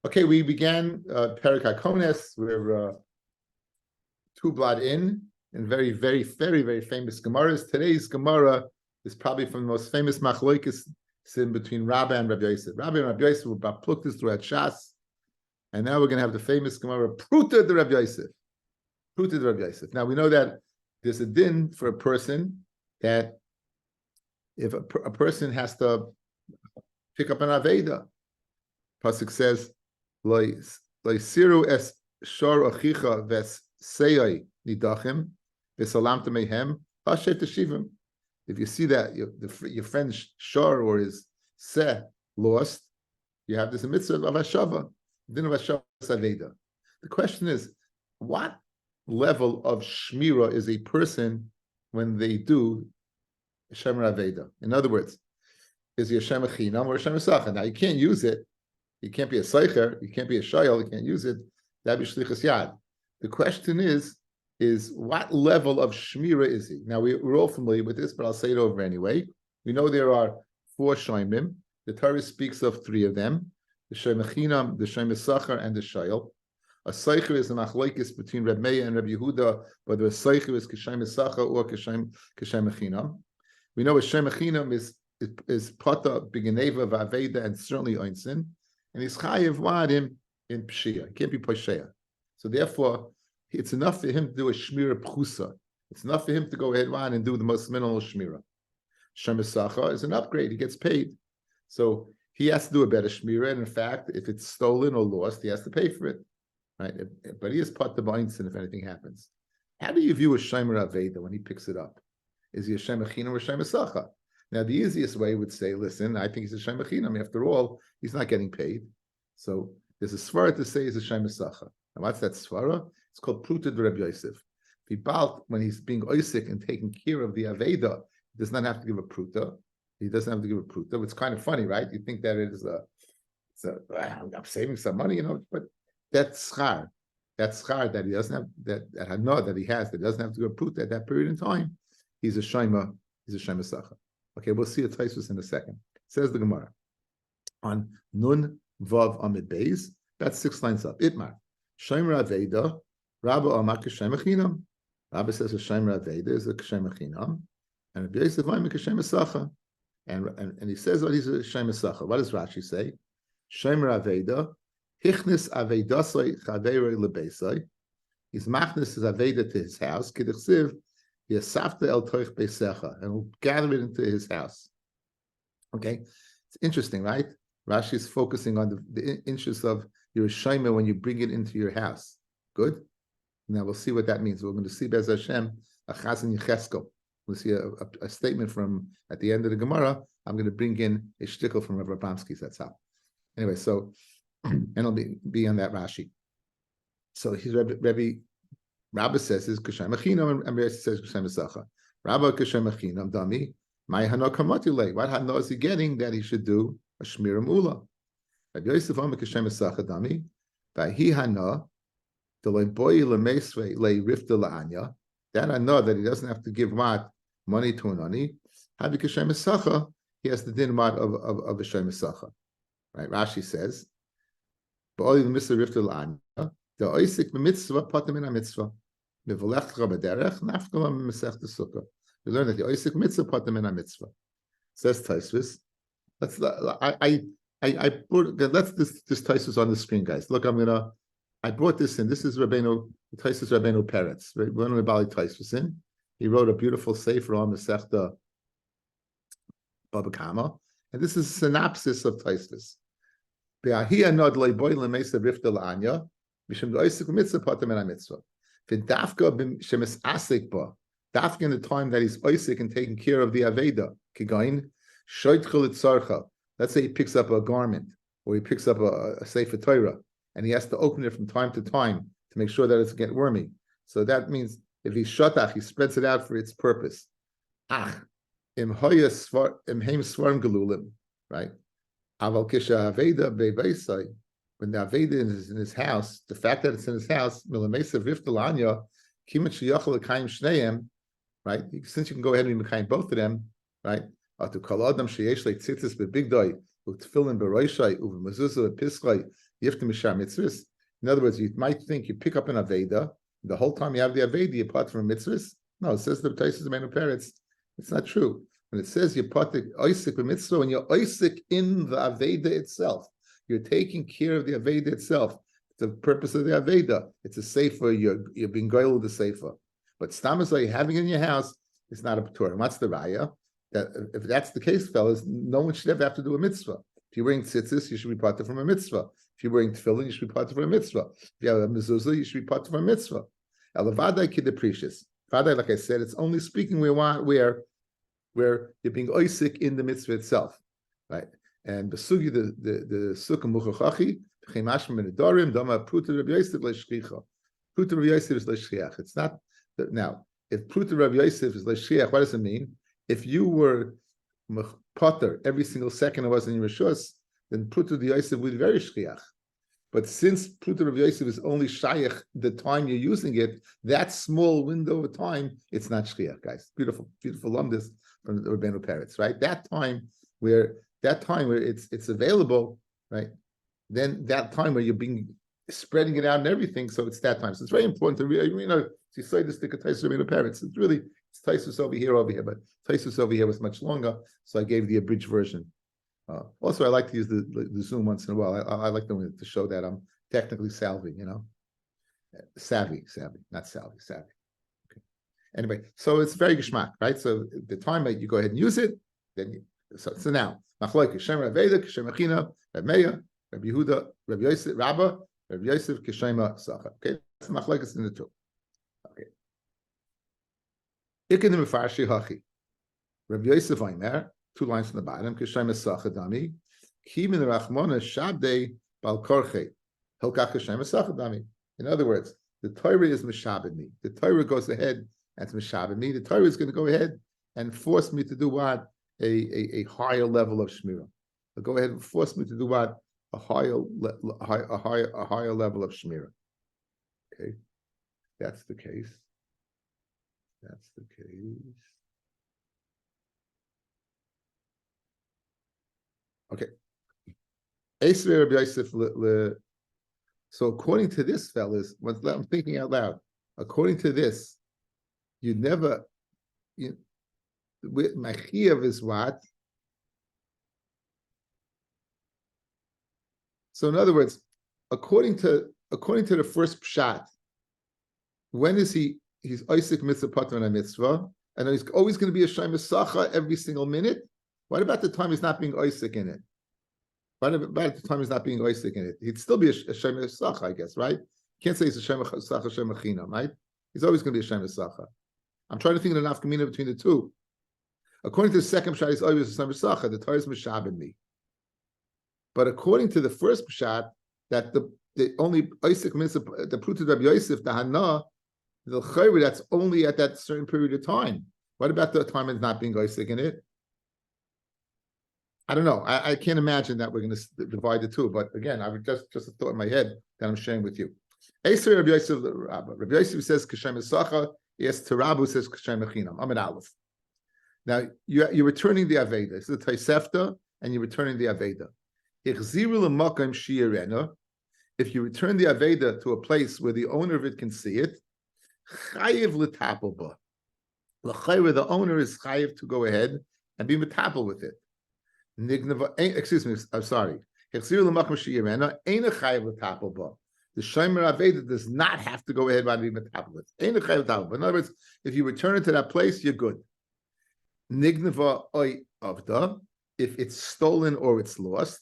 Okay, we began Perek HaKones. We're two blot in very, very, very, very famous Gemaras. Today's Gemara is probably from the most famous machloikis in between Rabbi and Rabbi Yosef. Rabbi and Rabbi Yosef were pluktis throughout Shas, and now we're going to have the famous Gemara Pruta de Rabbi Yosef. Pruta de Rabbi Yosef. Now we know that there's a din for a person that if a person has to pick up an Aveda, Pasuk says, Siru es shor achicha ves seyai nidachim v'salamta mehem hashet teshivim. If you see that your friend's shor or his se lost, you have this mitzvah of hashava. Din of hashava saveda. The question is, what level of shmira is a person when they do shemer aveda? In other words, is he a shemer chinam or a shemer sacha? Now you can't use it. You can't be a seicher, you can't be a shayel, you can't use it. That'd be shlichus yad. The question is what level of shmira is he? Now we're all familiar with this, but I'll say it over anyway. We know there are 4 shoymim. The Torah speaks of 3 of them: the shemer chinam, the shemer sacher, and the shayel. A seicher is a machloikis between Reb Meir and Reb Yehuda, whether a seicher is kashemer sacher or kashemer chinam. We know a shemer chinam is pata b'geneva v'aveda and certainly oinsin. And he's chayiv wadim in pshia. He can't be posheya. So therefore, it's enough for him to do a shmira pchusa. It's enough for him to go ahead and do the most minimal shmira. Shemer sacha is an upgrade. He gets paid. So he has to do a better shmira. And in fact, if it's stolen or lost, he has to pay for it. Right? But he is part the b'insin if anything happens. How do you view a shemer aveda when he picks it up? Is he a shemer chinam or a shemer sacha? Now, the easiest way would say, listen, I think he's a shemer chinam. After all, he's not getting paid. So there's a svara to say he's a shemer sacha. And what's that svara? It's called Pruta de Rabbi Yosef. When he's being oisik and taking care of the Aveda, he does not have to give a Pruta. He doesn't have to give a Pruta. It's kind of funny, right? You think that I'm saving some money, but that's schar. That's schar that he doesn't have, that he has, that he doesn't have to give a Pruta at that period in time. He's a shemer sacha. Okay, we'll see a Taisus in a second. Says the Gemara on Nun Vav Amid Beis. That's 6 lines up. Itmar Shemer Aveda Rabbi Amar Kashemer Chinam. Rabbi says a Shemer Aveda is a Kashemer Chinam, and Rabbi Yosef Omer Kashemer Sacha. And he says that he's a Shemer Sacha. What does Rashi say? Shemer Aveda Hichnis Avedasai Chaverei LeBeisai. His machnis is Aveda to his house. Kidduchsiv. And will gather it into his house. Okay, it's interesting, right? Rashi is focusing on the interest of your shayma when you bring it into your house. Good. Now we'll see what that means. We're going to see Bez Hashem a chazan yecheskel. We'll see a statement from at the end of the Gemara. I'm going to bring in a shtickle from Rav Abramsky. That's how. Anyway, so and it'll be on that Rashi. So he's Rabbi says is kashem achinam, and Rabbi says kashem sacha. Rabbi kashem achinam dami. My hano kamatile. What hano is he getting that he should do a shmira mula? Rabbi Yosef Omer kashem sacha dami. By he hano delay boy lemesve le rifta laanya. That I know that he doesn't have to give money to an ani. Havi kashem sacha. He has the din mat of a shem sacha. Right? Rashi says, boy lemesve rifta laanya. The oisik mitzvah patim in a mitzvah. We learn that the oisik mitzvah patim in a mitzvah. Says Taisvis. Let's this Taisvis on the screen, guys. Look, I brought this in. This is Taisvis Rabbeinu Peretz. One of the Bali Taisvis in. He wrote a beautiful sefer on Masechta Baba Kama, and this is a synopsis of Taisvis. Dafka in the time that he's oisik and taking care of the Aveda, let's say he picks up a garment or he picks up a Sefer Torah and he has to open it from time to time to make sure that it doesn't get wormy. So that means if he's shatach, he spreads it out for its purpose. Right? When the Aveda is in his house, the fact that it's in his house, right? Since you can go ahead and be mekayim both of them, right? To kol adam sheyesh like tzitzis bebigdoi, utfilin beroishai, uvemezuzah bepiskoi, Yifta Mishar Mitzvahs. In other words, you might think you pick up an Aveda, the whole time you have the Aveda, you part from Mitzvahs. No, it says the Taisus Menu Peretz. It's not true. When it says you part the Oisik with Mitzvah, when you're Oisik in the Aveda itself, you're taking care of the Aveda itself. The purpose of the Aveda. It's a sefer, you're being goyal with the sefer. But stamazah you're having in your house is not a Torah. What's the raya? That if that's the case, fellas, no one should ever have to do a mitzvah. If you're wearing tzitzis, you should be parted from a mitzvah. If you're wearing tefillin, you should be parted from a mitzvah. If you have a mezuzah, you should be parted from a mitzvah. Elavadai kideprecious. Vadai, like I said, it's only speaking where you're being oisik in the mitzvah itself, right? And the sugi the sukkah muchachachi chemashim benedarim dama pruta Rabbi Yosef leishchicha. Pruta Rabbi Yosef is leishchiach. It's not that now. If pruta Rabbi Yosef is leishchiach, what does it mean? If you were potter every single second it was in your rishus, then pruta Rabbi Yosef would be very shchiach. But since pruta Rabbi Yosef is only shayach the time you're using it, that small window of time, it's not shchiach, guys. Beautiful, beautiful lumdis from the Rabbeinu Peretz, right? That time where it's available, right? Then that time where you're spreading it out and everything, so it's that time. So it's very important to you say this to Taisus Rabbeinu Peretz. It's Taisus over here, but Taisus over here was much longer, so I gave the abridged version. Also, I like to use the Zoom once in a while. I like to show that I'm technically savvy, savvy, not savvy. Okay. Anyway, so it's very geschmack, right? So the time that you go ahead and use it, then so now Machloek Kishem Raveda Kishem Achina Rav Meir Rabbi Yehuda Rabbi Yosef Rabba Rabbi Yosef Kishema Sacha. Okay, that's Machloek in the two. Okay. Ikin Mefarshi Hachi Rabbi Yosef Aimer. 2 lines from the bottom. Kishem Sacha Dami Ki Min Rachmona Shabdei Bal Korche Hilkach Kishem Sacha Dami. In other words, the Torah is Meshabed me. The Torah goes ahead and it's Meshabed me. The Torah is going to go ahead and force me to do what? A higher level of Shmirah. It'll go ahead and force me to do what? A higher level of Shmirah. Okay, that's the case. That's the case. Okay. Rabbi Yosef. So according to this, fellas, I'm thinking out loud. According to this, my chiyuv is what? So in other words, according to the first pshat, when is he's Isaac mitzvah pater and mitzvah, and he's always going to be a shayma sacha every single minute? What about the time he's not being Isaac in it? What about the time he's not being Isaac in it? He'd still be a shayma sacha, I guess, right? You can't say he's a shayma sacha, shayma chinam, right? He's always going to be a shayma sacha. I'm trying to think of the nafkamina between the two. According to the second pshat, he's always a shayma sacha. The Torah is meshabed me. But according to the first pshat, that the only Isaac mitzvah, the pruta Rabbi Yosef, the hana, the chayre, that's only at that certain period of time. What about the time it's not being Isaac in it? I don't know. I can't imagine that we're going to divide the two. But again, I would just a thought in my head that I'm sharing with you. Eser Rabbi Yosef, Rabbi Yosef says Kashem Esacha. Yes, Tarabu says Kashem Echinam. I'm an Aleph. Now you're returning the Aveda. It's the Taisefta, and you're returning the Aveda. If you return the Aveda to a place where the owner of it can see it, chayiv l'tapel ba. L'chayre, the owner is chayiv to go ahead and be metapel with it. Excuse me, I'm sorry. The Shomer Aveda does not have to go ahead and be metapel with it. In other words, if you return it to that place, you're good. Nignava oy avda, if it's stolen or it's lost,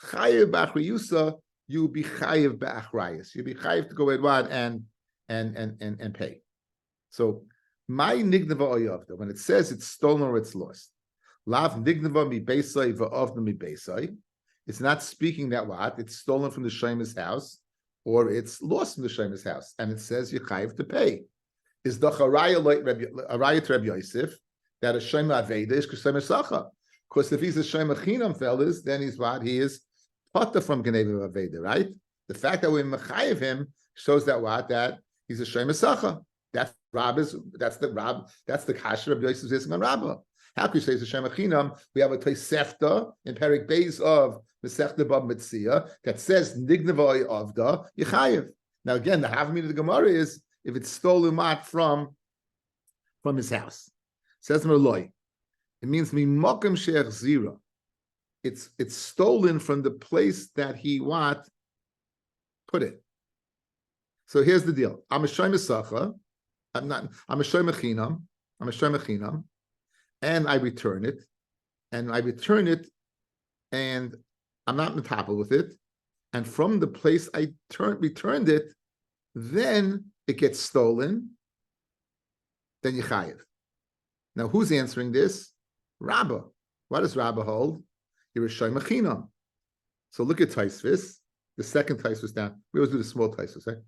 chayiv b'achriyusa, you'll be chayiv b'achrayus. You'll be chayiv to go ahead and pay. So my nignava oy avda, when it says it's stolen or it's lost, lav nignava mi beisai va'avda mi beisai, it's not speaking that what it's stolen from the shemer's house or it's lost from the shemer's house, and it says you're chayiv to pay. Is the haraya like haraya to Rabbi Yosef that a shemer aveda is kashem sacha? Because if he's a shemer chinam, fellas, then he's what? He is potter from geneva aveda, right? The fact that we mechayiv him shows that what? That he's a shemer sacha. That's the kasher of Yosef is on Rabbah. How can you say it's a shemer chinam? We have a Tosefta in Perik Beis of Masechta Bab Metzia that says Nignava Avda Yechayev. Now again, the Havamina of the Gemara is if it's stolen mat from his house. Says Merloi. It means Mimakim Sheikh Zira. It's stolen from the place that he put it. So here's the deal. I'm a shoy mechinam, and I return it, and I'm not metapel with it, and from the place I returned it, then it gets stolen, then you chayev. Now who's answering this? Rabbi. What does Rabbi hold? You're a shoy mechinam. So look at Taisvis, the second Taisvis down. We always do the small Taisvis, right?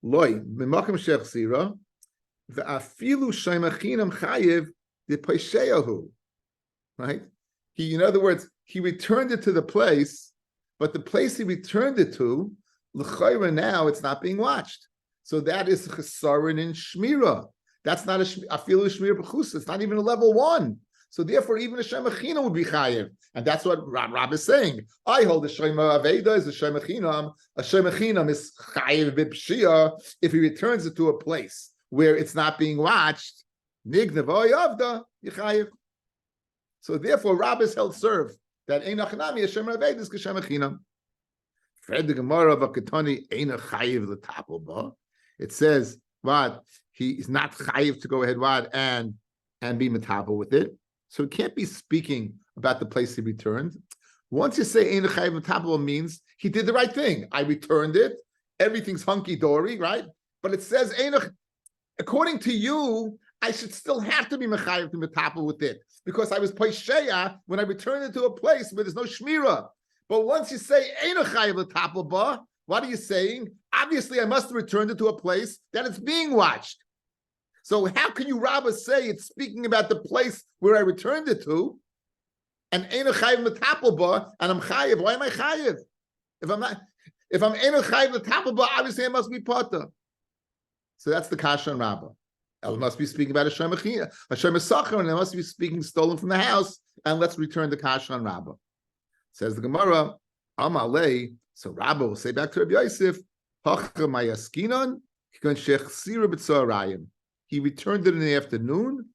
Loi, b'makom she'ech zira, ve'afilu shoy mechinam chayev de'poisheyahu. Right? In other words, he returned it to the place, but the place he returned it to, l'chayra now, it's not being watched. So that is chesaron in shmira. That's not afilu shmira b'chus. It's not even a level 1. So therefore, even a Shem Echinam would be chayiv. And that's what Rabbi is saying. I hold the Shem Aveda is a Shem Echinam. A Shem Echinam is chayiv b'pshia if he returns it to a place where it's not being watched. Nignev Avda Yechayiv. So therefore, Rabbi is held serve that Ein Achanami a Shem Aveda is Shem Echinam. Fred the Gemara of Akatani Ein Chayiv l'tapel ba. It says what he is not chayiv to go ahead and be metabel with it. So it can't be speaking about the place he returned. Once you say Ein Chayiv Metabel means he did the right thing. I returned it. Everything's hunky-dory, right? But it says, according to you, I should still have to be Mechayiv to Metabel with it because I was Paisheya when I returned it to a place where there's no Shmira. But once you say Ein Chayiv Metabel ba, what are you saying? Obviously, I must have returned it to a place that it's being watched. So how can you, Rabbi, say it's speaking about the place where I returned it to, and Ein Chayiv Metapel ba, and I'm Chayiv? Why am I Chayiv? If I'm Ein Chayiv Metapel ba, obviously I must be Pata. So that's the Kasha and Rabbi. I must be speaking about a Shem Esachar, and I must be speaking stolen from the house, and let's return the Kasha and Rabbi. Says the Gemara, Amalei, so Rabbi will say back to Rabbi Yosef, Hacha Mayaskinon, Kikon Shech Sira B'Tzorayim. He returned it in the afternoon,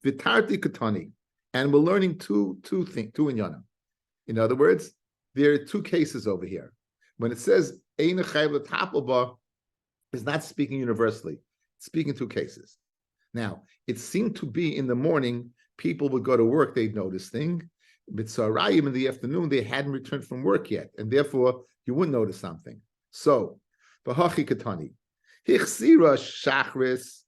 Vitarti Katani, and we're learning two things, two inyanim. In other words, there are two cases over here. When it says Ein Chayiv L'Tapel ba, it's not speaking universally. It's speaking two cases. Now, it seemed to be in the morning, people would go to work, they'd know this thing. B'Tzarayim in the afternoon, they hadn't returned from work yet, and therefore you wouldn't notice something. So, V'hachi Katani, Hichsira Shachris.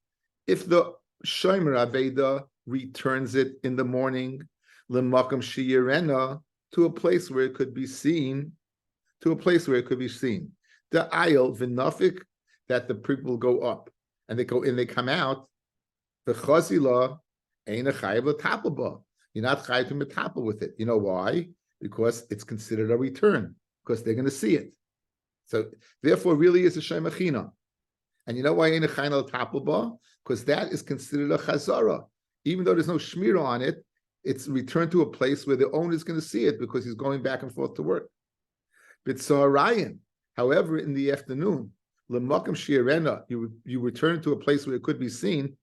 If the Shomer Aveda returns it in the morning, L'makam Shiyirena, to a place where it could be seen, the aisle v'nafik, that the people go up and they come out. The chazila ain't a chayiv l'tapel ba. You're not chayiv to metapel with it. You know why? Because it's considered a return because they're going to see it. So therefore, really, is a shem echina. And you know why ain't a chayiv l'tapel ba? Because that is considered a chazara. Even though there's no shmira on it, it's returned to a place where the owner is going to see it because he's going back and forth to work. B'tzarayin, however, in the afternoon, l'makam shi'arena, you return to a place where it could be seen,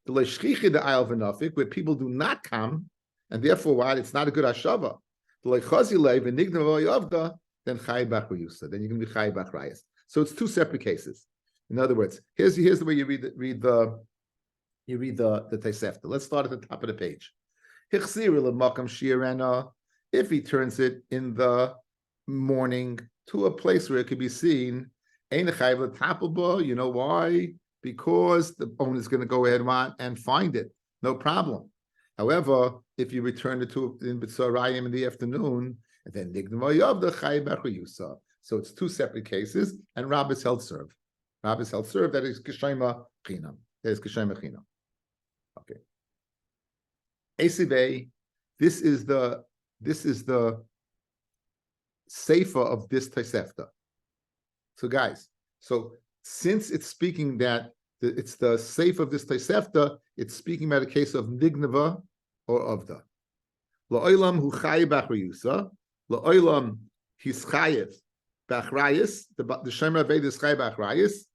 the leishchichi the ayal v'nafik, where people do not come, and therefore, why it's not a good hashava. The leichazilei v'nignav v'yavda, then chayi bach v'yusa, then you can be chayi bach rayas. So it's two separate cases. In other words, here's the way you read the Tosefta. Let's start at the top of the page. If he turns it in the morning to a place where it could be seen, you know why? Because the owner is going to go ahead and find it. No problem. However, if you return it to in B'tzarayim in the afternoon, and then so it's two separate cases, and Rabbi is held serve. Rabbi is held serve. That is Kishayma Chinam. That is Kishayma Chinam. Okay. Esivei, this is the sefer of this Tosefta. So guys, since it's speaking that it's the sefer of this Tosefta, it's speaking about a case of Nignava or Avda. La'olam hu chayi bach reyusa, La'olam he's chayev b'achrayis. The Shomer Aveda is chayev b'achrayis.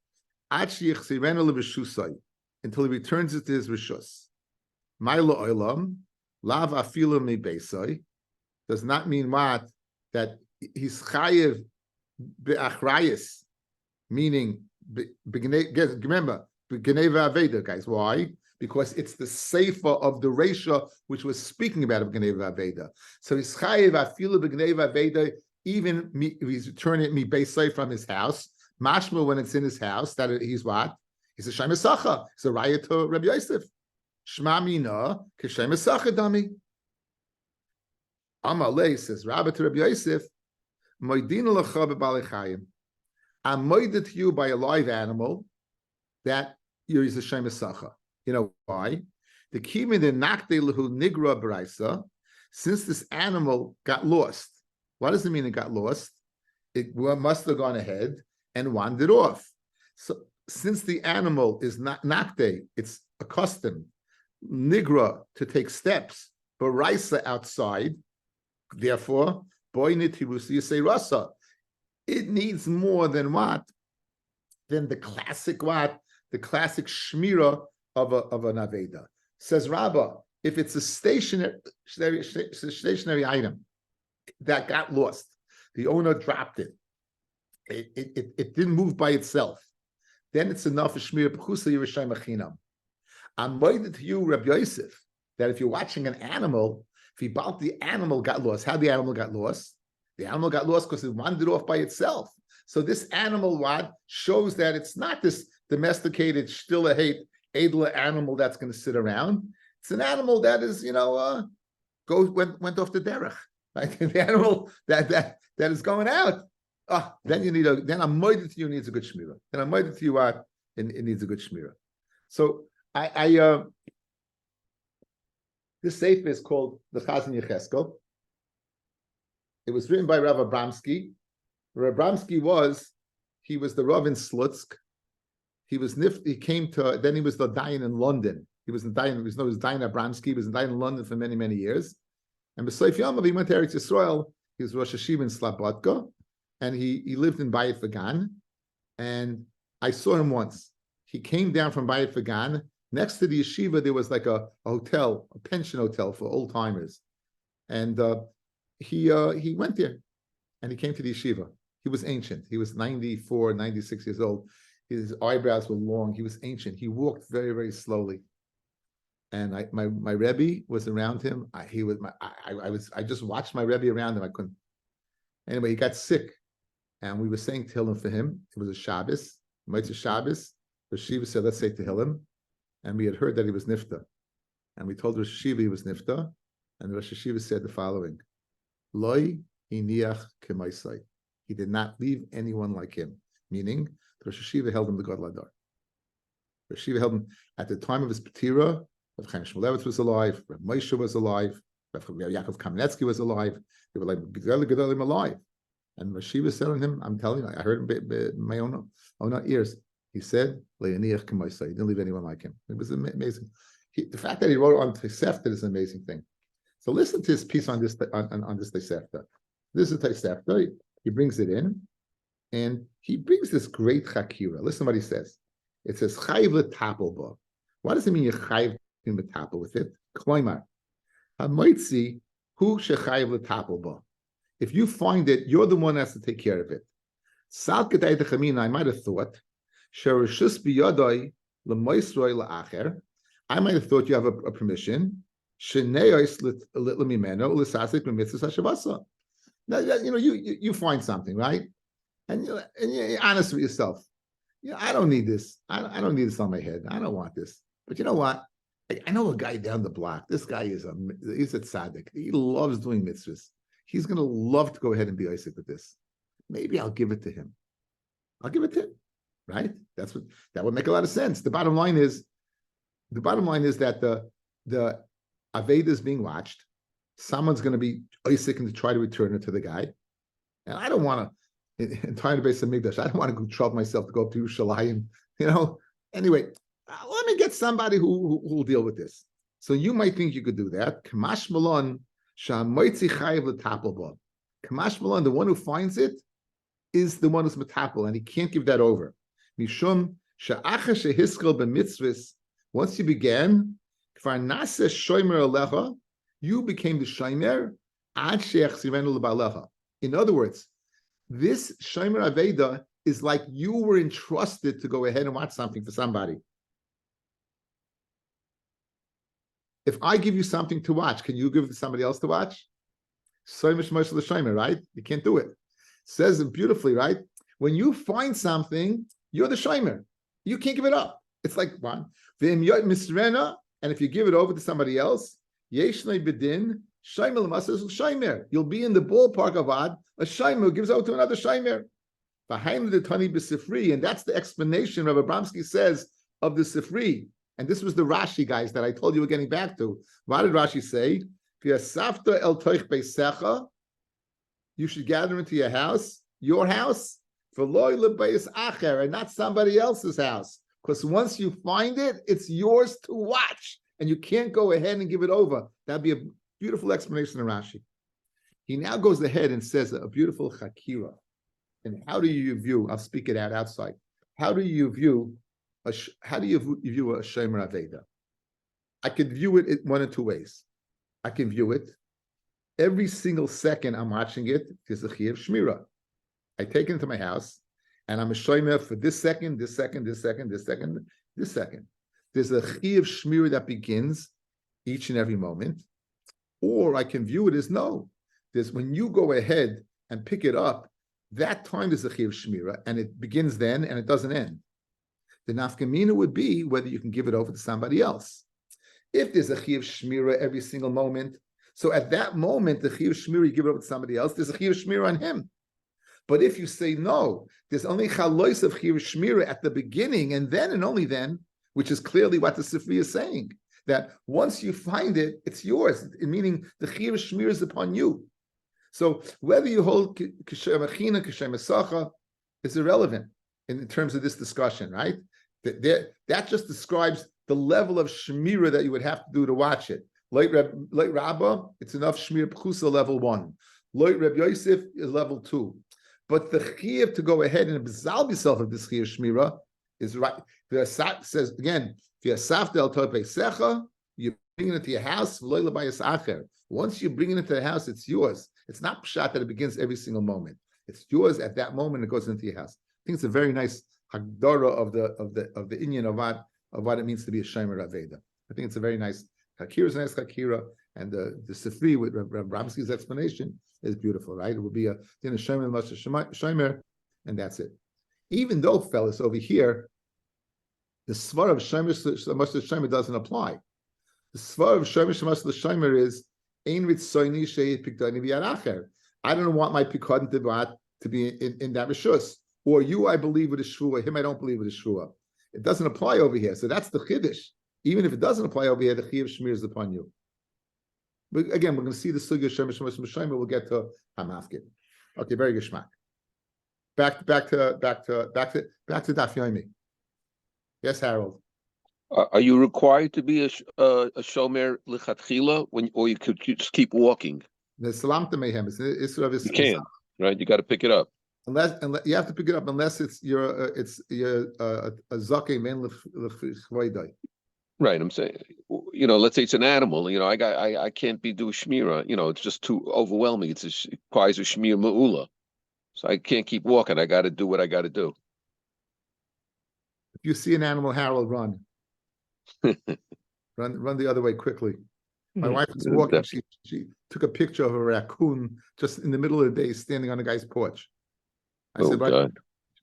Ad sheyichzirenu lebeshusay, until he returns it to his rishus. My la'olam lav afilu mibeisay does not mean what? That he's chayev b'achrayis, meaning remember b'geneva aveda, guys. Why? Because it's the sefer of the Reisha which was speaking about b'geneva aveda. So he's chayev afilu b'geneva aveda, even if he's returning it mibeisay from his house. Mashma, when it's in his house, that he's what? He's a Shem Esacha. He's a Raya to Rabbi Yosef. Shma mina k'Shem Esacha dami. Amalei says Rabbi to Rabbi Yosef, Moidin l'cha b'balei chayim. I'm moided to you by a live animal that you're a Shem Esacha. You know why? The kimin the nakde lehu nigra b'raisa. Since this animal got lost, what does it mean it got lost? It must have gone ahead and wandered off. So since the animal is not nakde, it's accustomed, nigra, to take steps, baraisa outside, therefore, rasa, it needs more than what? Than the classic what? The classic shmira of an aveda. Says Rabbi, if it's a stationary item that got lost, the owner dropped it, it didn't move by itself, then it's enough for Shmir B'chusa Yerushalayim Achinam. I'm moided to you, Rabbi Yosef, that if you're watching an animal, if the animal got lost, how the animal got lost? The animal got lost because it wandered off by itself. So this animal what shows that it's not this domesticated, stille hate, edler animal that's going to sit around. It's an animal that is, went off the derech. Right? The animal that is going out. Then you need then I'm moided to you needs a good shmira. Then I'm moided to you what it needs a good shmira. So this sefer is called the Chazon Yecheskel. It was written by Rav Abramsky. Rav Abramsky was the Rav in Slutsk. He came to, then he was the Dayan in London. He was Dayan Abramsky. He was Dayan in London for many, many years. And b'Seif Yamav, he went to Eretz Yisrael. He was Rosh Hashiva in Slabodka. And he lived in Bayit Vagan, and I saw him once. He came down from Bayit Vagan. Next to the yeshiva, there was like a hotel, a pension hotel for old timers, and he went there, and he came to the yeshiva. He was ancient. He was 94, 96 years old. His eyebrows were long. He was ancient. He walked very, very slowly. And my Rebbe was around him. I just watched my Rebbe around him. I couldn't. Anyway, he got sick. And we were saying Tehillim for him. It was a Shabbos, Motzei Shabbos. The Shiva said, let's say Tehillim. And we had heard that he was Nifta. And we told Rosh Hashiva he was Nifta. And Rosh Hashiva said the following: Loi hiniach k'maisai. He did not leave anyone like him. Meaning, Rosh Hashiva held him to God Ladar. Rosh Hashiva held him at the time of his Petira. Rav Chaim Shmulevitz was alive. Rav Moshe was alive. Rav Yaakov Kamenetsky was alive. They were like Gedolim alive. And Rashiva said on him, I'm telling you, I heard him my own ears. He said, he didn't leave anyone like him. It was amazing. The fact that he wrote on Tosefta is an amazing thing. So listen to his piece on this Tosefta. This is Tosefta. He brings it in, and he brings this great chakira. Listen to what he says. It says, Chayiv l'tapel ba. What does it mean you're chayiv in the tapel with it? Kloimar. Ha-moitzi hu shechayiv l'tapel ba. If you find it, you're the one that has to take care of it. I might have thought, I might have thought you have a permission. Now, you find something, right? And you're honest with yourself. I don't need this. I don't need this on my head. I don't want this. But you know what? I know a guy down the block. This guy he's a tzaddik. He loves doing mitzvahs. He's going to love to go ahead and be Isaac with this. Maybe I'll give it to him. I'll give it to him, right? That would make a lot of sense. The bottom line is that the Aveda is being watched. Someone's going to be Isaac and to try to return it to the guy. And I don't want to, in trying to base a Mikdash, I don't want to go trouble myself to go up to Yerushalayim. Anyway, let me get somebody who will deal with this. So you might think you could do that. Kamash Malon. You Kamash Malan, the one who finds it, is the one who's metapel, and he can't give that over. Mishum she'acha shehiskel b'mitzvahs. Once you began, kfar naseh shomer alecha, you became the shomer ad she'achzirenu lebalecha. In other words, this shomer aveda is like you were entrusted to go ahead and watch something for somebody. If I give you something to watch, can you give it to somebody else to watch? Right? You can't do it. Says it beautifully, right? When you find something, you're the shomer. You can't give it up. It's like one. And if you give it over to somebody else, you'll be in the ballpark of Ad, a shomer who gives over to another shomer. And that's the explanation Rabbi Abramsky says of the Sifri. And this was the Rashi, guys, that I told you we're getting back to. What did Rashi say? You should gather into your house, and not somebody else's house. Because once you find it, it's yours to watch. And you can't go ahead and give it over. That'd be a beautiful explanation of Rashi. He now goes ahead and says a beautiful chakira. And how do you view, I'll speak it out outside. How do you view a shomer aveda? I could view it one of two ways. I can view it every single second I'm watching it. There's a chiyuv shmira. I take it into my house, and I'm a shomer for this second, this second, this second, this second, this second. There's a chiyuv shmira that begins each and every moment. Or I can view it as no. There's when you go ahead and pick it up, that time is a chiyuv shmira, and it begins then and it doesn't end. The nafkamina would be whether you can give it over to somebody else. If there's a chiyuv shmira every single moment, so at that moment, the chiyuv shmira, you give it over to somebody else, there's a chiyuv shmira on him. But if you say no, there's only chalois of chiyuv shmira at the beginning, and then and only then, which is clearly what the Sifri is saying, that once you find it, it's yours, meaning the chiyuv shmira is upon you. So whether you hold kasher machina, kasher mesacha, is irrelevant in terms of this discussion, right? That just describes the level of shmira that you would have to do to watch it. Like Rabba, it's enough shmira pchusa level 1. Like Reb Yosef is level 2. But the chiyuv to go ahead and absolve yourself of this chiyuv shmira is right. The says again, you bring it into your house. Once you bring it into the house, it's yours. It's not pshat that it begins every single moment. It's yours at that moment. It goes into your house. I think it's a very nice hagdara of the inyan of what it means to be a shomer aveda. I think it's a very nice hakira, is a nice hakira, and the Sifri with Rav Ramsky's explanation is beautiful, right? It would be a din of shomer, and that's it. Even though, fellas, over here, the svar of shomer doesn't apply. The svar of shomer is ein ritzoini sheyit pikdani v'yaracher. I don't want my pikadon to be in that rishus. Or you, I believe with a shvua. Him, I don't believe with a shvua. It doesn't apply over here. So that's the chiddush. Even if it doesn't apply over here, the chiyuv shmir is upon you. But again, we're going to see the sugya shemesh shemesh. We'll get to hamafkid. Okay, very good shmak. Back to Daf Yomi. Yes, Harold. Are you required to be a shomer lichatchila or you could just keep walking? The salam to mayhem. You can, right? You got to pick it up. Unless you have to pick it up, unless it's a zakeh man l'chvaydai. Right, I'm saying, let's say it's an animal. I can't do shmira. It's just too overwhelming. It requires a shmir ma'ula, so I can't keep walking. I got to do what I got to do. If you see an animal, Harold, run, run the other way quickly. My wife was walking. She took a picture of a raccoon just in the middle of the day, standing on the guy's porch. I said, "What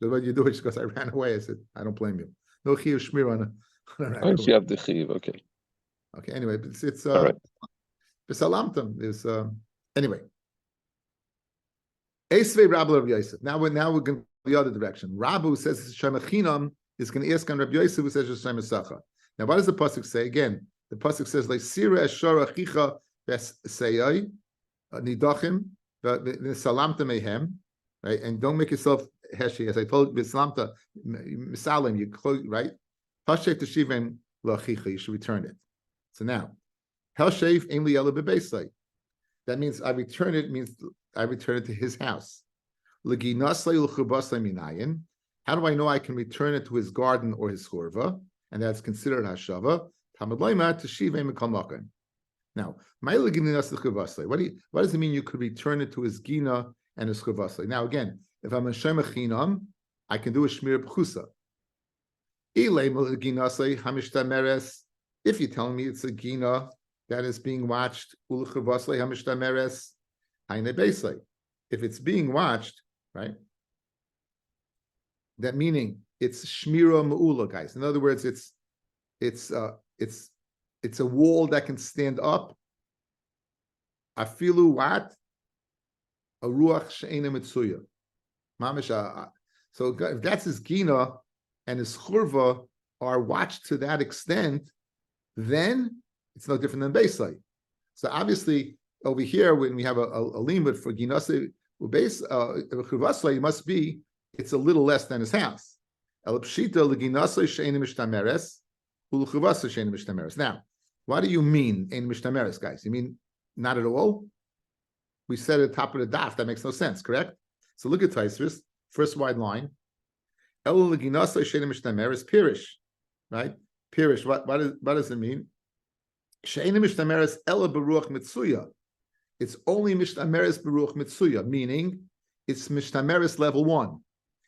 did you do?" She goes, "I ran away." I said, "I don't blame you. No chiyuv shmir on a raccoon." You have the chiyuv, okay. Okay. Anyway, it's all right. Besalamtim is anyway. Esvei Rabbi Rav Yosef. Now we're going to go the other direction. Rabbi says it's shemachinam is going to ask on Rabbi Yosef who says it's shemesacha. Now, what does the pasuk say again? The pasuk says like sira eshor achicha besayai nidachim v'salamta mehem. Right, and don't make yourself heshi. As I told you, Bislamta, Misalim, you close, right? Hashef teshivim lachicha, you should return it. So now, Helsheif aim liyela bebeisai. That means I return it, means I return it to his house. How do I know I can return it to his garden or his churva, and that's considered hashava? Now, what does it mean you could return it to his gina and his churva? Now, again, if I'm a shemachinam, I can do a shmir b'chusa. If you're telling me it's a gina that is being watched, if it's being watched, right? That meaning it's shmira me'ula, guys. In other words, it's a wall that can stand up. Afilu what? A ruach she'ena mitzuya. Mamish. So if that's his gina and his churva are watched to that extent, then it's no different than Beisai. So obviously over here when we have a limud for ginase base churvasai, must be it's a little less than his house. Now, what do you mean ein mishtameres, guys? You mean not at all? We said at the top of the daf that makes no sense, correct? So look at Taisvis, first wide line. Pirish, right? Pirish. What does it mean? It's only mishtameres beruach mitzuya, meaning it's mishtameres level 1.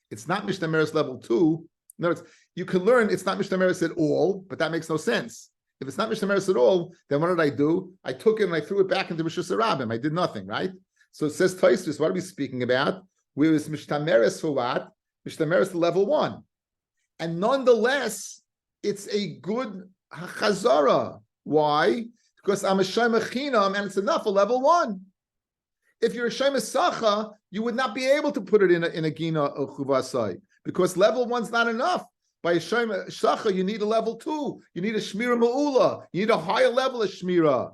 It's not mishtameres level 2. In other words, you can learn it's not mishtameres at all, but that makes no sense. If it's not mishtameres at all, then what did I do? I took it and I threw it back into Rishus Harabim. I did nothing, right? So it says Tosfos, what are we speaking about? Where is mishtameres for what? Mishtameres level 1. And nonetheless, it's a good chazara. Why? Because I'm a shema chinam and it's enough for level 1. If you're a shema sacha, you would not be able to put it in a gina or chuvasai because level 1's not enough. By a shema sacha, you need a level 2. You need a shmira ma'ula. You need a higher level of shmira.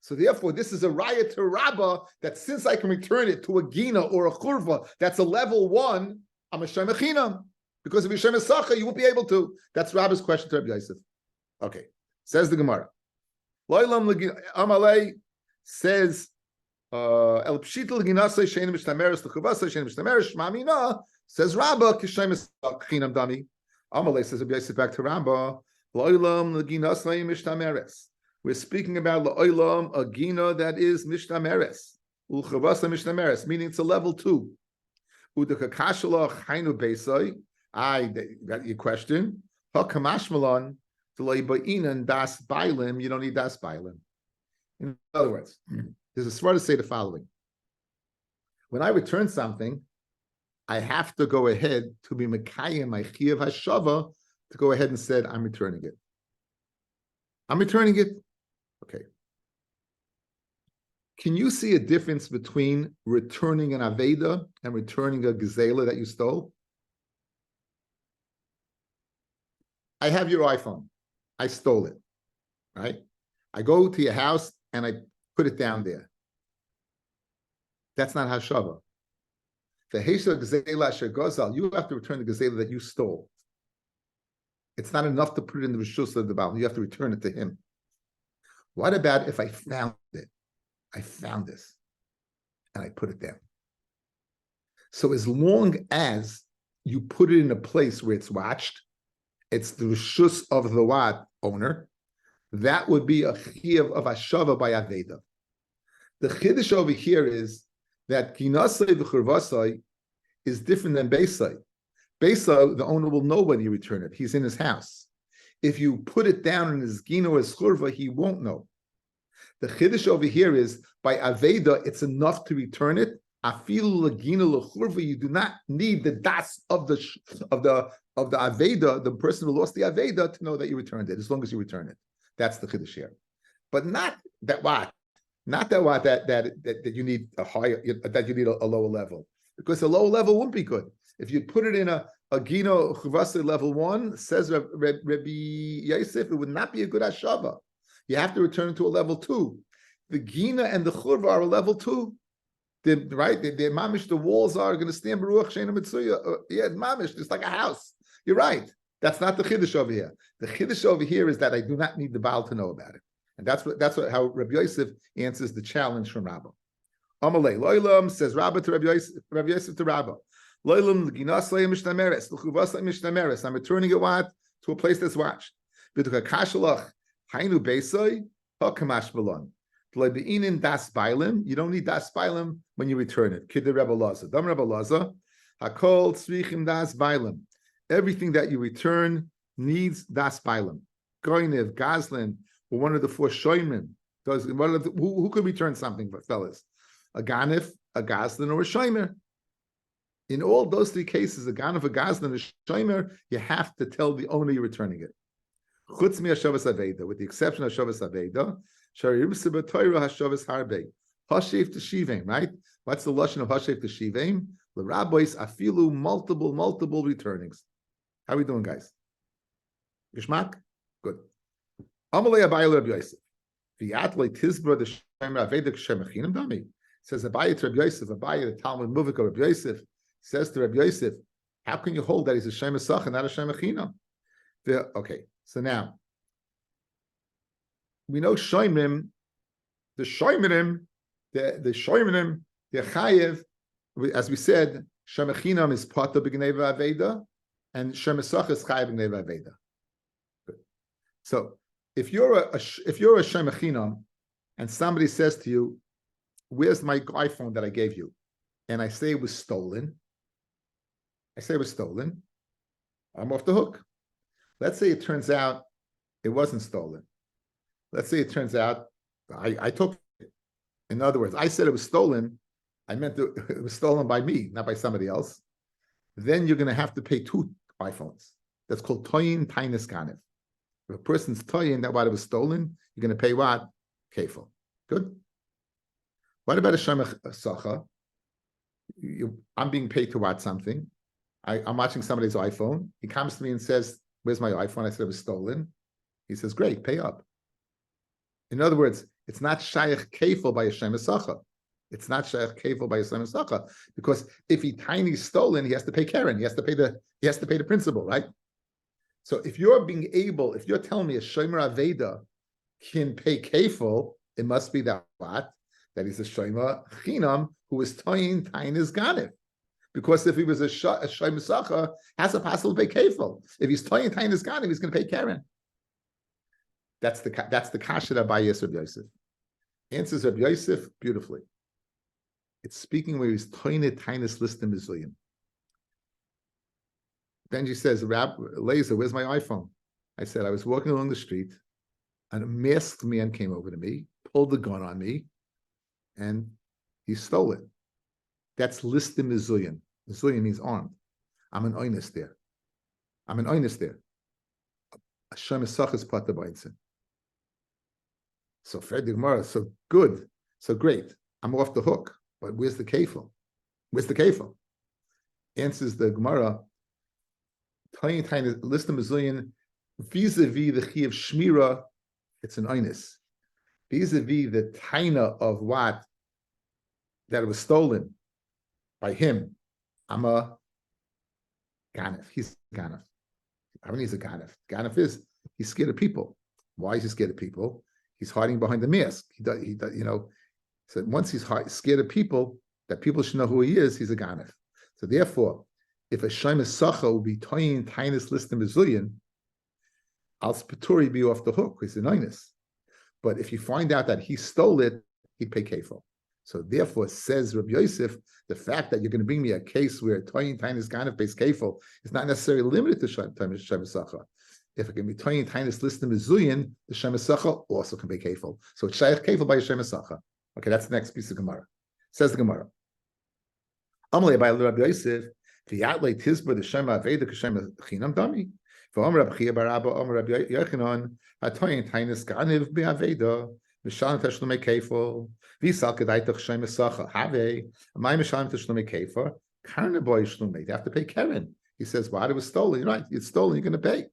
So therefore, this is a raya to Rabbah that since I can return it to a gina or a churva, that's a level 1. I'm a shema chinam because if you're shema sacha, you won't be able to. That's Rabbah's question to Rabbi Yosef. Okay. Says the Gemara. Amalei says, El Pshita Ginasai Shein Mishtameres L'Chuvasai Shein Mishtameres Shmamina says Rabbah Kishem Chinam Dami. Amalei says Rabbi Yosef back to Rabbah. Lo'ilam Ginasai Mishtameres. We're speaking about Lo'ilam a gina that is Mishtameres L'Chuvasai Mishtameres, meaning it's a level 2. Udakakashala Chainu Beisai. I got your question. Hakamashmalan. You don't need das bailim. In other words, there's a smart to say the following. When I return something, I have to go ahead to be mekayim my chiyuv hashava to go ahead and said, I'm returning it. I'm returning it. Okay. Can you see a difference between returning an aveda and returning a gezela that you stole? I have your iPhone. I stole it, right? I go to your house and I put it down there. That's not hashava. The Hesha Gezela Asher Gozal, you have to return the Gezela that you stole. It's not enough to put it in the Rishus of the Baal. You have to return it to him. What about if I found it? I found this and I put it down. So as long as you put it in a place where it's watched, it's the Rishus of the what owner, that would be a chiyuv of hashava by aveda. The chiddush over here is that ginasai v'churvasai is different than beisai. Beisai, the owner will know when you return it. He's in his house. If you put it down in his gina or his churva, he won't know. The chiddush over here is by aveda, it's enough to return it. Afilu l'gina l'churva, you do not need the das of the aveda, the person who lost the aveda, to know that you returned it. As long as you return it, that's the chiddush here. But not that what, that you need a higher, that you need a lower level, because a lower level wouldn't be good. If you put it in a gino chuvasa level 1, says Rabbi Yosef, it would not be a good hashava. You have to return it to a level 2. The gina and the churva are a level 2. Right? They're mamish, the walls are going to stand baruch sheina mitzuya. Yeah, mamish, it's like a house. You're right. That's not the chiddush over here. The chiddush over here is that I do not need the Baal to know about it. And that's how Rabbi Yosef answers the challenge from Rabbah. Amalei loilam says Rabbi to Rabbi Yosef to Rabbi. Loilam ginas leim mishtameres l'chuvas leim mishtameres. I'm returning it what to a place that's watched. B'tuka kashalach hainu beisoy hakamash balon. T'lebeinin das bailim. You don't need das bailim when you return it. Kid the Rebbe Laza. Dam Rebbe Laza. Hakol tzrichim das bailim. Everything that you return needs das bailim. Goinev, Gazlin, or one of the four shoymen. Who could return something, fellas? A ganif, a Gazlin, or a shoymer. In all those three cases, a ganif, a Gazlin, a shoymer, you have to tell the owner you're returning it. Chutz mi hashavas aveda, with the exception of hashavas aveda, sharim sibatoira hashavas harbe, hashev teshivim, right? What's the lashon of hashev teshivim? The rabbis afilu multiple returnings. How are we doing, guys? Gishmak? Good. Amalei Abaye Rabbi Yosef. V'yatlei tizbra the shemer aveda k'shemachinam dami. Says Abaye to Rabbi Yosef. Abaye the Talmud Muvik of Rabbi Yosef says to Rabbi Yosef, how can you hold that he's a shemer sacha, not a shemachinam? Okay, so now we know shoymim, the shoymenim, the chayev, as we said, shemachinam is pata b'gneva aveda, and shemer sacha is chayev b'gneva aveda. So if you're a shemachinam and somebody says to you, where's my iPhone that I gave you? And I say it was stolen. I'm off the hook. Let's say it turns out it wasn't stolen. Let's say it turns out I took it. In other words, I said it was stolen. I meant it was stolen by me, not by somebody else. Then you're going to have to pay 2 iPhones. That's called toyin tainis ganev. If a person's toyin that what it was stolen, you're going to pay what? Kefil. Good. What about a shemach sacha? I'm being paid to watch something. I'm watching somebody's iPhone. He comes to me and says, where's my iPhone? I said it was stolen. He says, great, pay up. In other words, it's not shaykh kefil by a shemach sacha. It's not shaykh kefil by a shemach sacha, because if he tiny stolen, he has to pay Karen. He has to pay the principal, right? So if you're telling me a shomer aveda can pay kefil, it must be that what? That he's a shomer chinam who is toyin tainis ganev. Because if he was a shomer sacha, has a possible to pay kefil. If he's toyin tainis ganev, he's going to pay Karen. That's the kasha that Abaye Rabbi Yosef answers Rabbi Yosef beautifully. It's speaking where he's toyin tainis listim mizuyim. Benji says, Laser, where's my iPhone? I said, I was walking along the street, and a masked man came over to me, pulled the gun on me, and he stole it. That's listim mizuyim. Mizuyim means armed. I'm an oinus there. A Shem Esachas Pata Beinsin. So Fred Gemara, so good, so great. I'm off the hook, but where's the kefil? Answers the Gemara, tiny listim mizuyim vis-a-vis the chi of shmira, it's an oinus. Vis-a-vis the taina of what? That it was stolen by him. I'm a ganef. He's a ganef. I mean, he's a ganef. Ganef is, he's scared of people. Why is he scared of people? He's hiding behind the mask. He does, so once he's scared of people, that people should know who he is, he's a ganef. So therefore, if a shemer sacha would be toyin tainis listim mizuyim, al spaturi be off the hook. He's an oinus. But if you find out that he stole it, he'd pay kefil. So therefore, says Rabbi Yosef, the fact that you're going to bring me a case where toyin tainis ganev pays kefil is not necessarily limited to shemer sacha. If it can be toyin tainis listim mizuyim, the shemer sacha also can pay kefil. So it's shaykh kefil by a shemer sacha. Okay, that's the next piece of Gemara. Says the Gemara. Amalei by Rabbi Yosef, v'yatlei tizbar the shema aveda k'shema chinam dami. V'om Rabbi Chia bar Abba, Om Rabbi Yochanan, hatoyin tainis ganev be'aveda. Mishalim Tashlumei Kefil, Visal Kedaitach Shem Esacha, Have, my Mishalim Tashlumei Kefil, Karnaboy Shlumei, they have to pay Karen. He says, well, it was stolen. You're right, it's stolen, you're going to pay.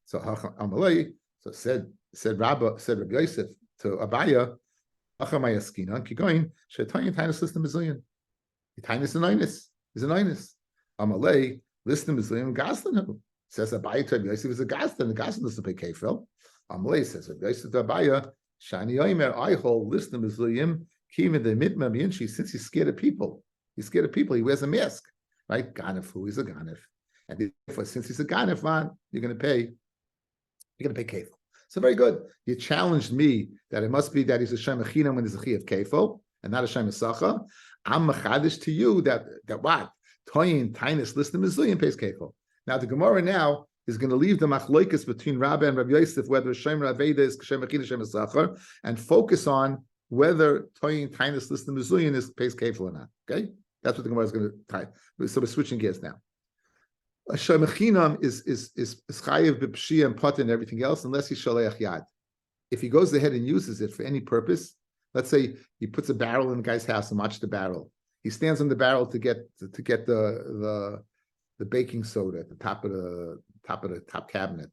So Amalei, so said Rabbi Yosef to Abaya, Achamay Askina, Kigoin, Shetayin Tainis Listim Mizlian. Tainis an Inus, is an Inus. Amalei, Listim Mizlian, Gazlan. Says Abaya to Rabbi Yosef is a Gazlan, the Gazlan doesn't pay Kefil. Amalei says Rabbi Yosef to Abaya, Shani Omer, I hold listim mizliyim, Since he's scared of people, he wears a mask, right? Ganef, who is a ganef? And therefore, since he's a ganef, man, you're going to pay kefil. So very good. You challenged me that it must be that he's a shem echinam when he's a chi of kefil and not a shem esacha. I'm machadish to you that what toyin tainus list the mezuyim pays kefil. Now the Gemara now is going to leave the machloikus between Rabbi and Rabbi Yosef whether shem raveda is shem echinam shem esacha and focus on whether toyin tainus list the mezuyim is pays kefil or not. Okay, that's what the Gemara is going to tie. So we're switching gears now. A shemechinam is chayiv b'pshia and pot and everything else unless he's shaleach yad. If he goes ahead and uses it for any purpose, let's say he puts a barrel in the guy's house and watches the barrel. He stands on the barrel to get the baking soda at the top of the top cabinet.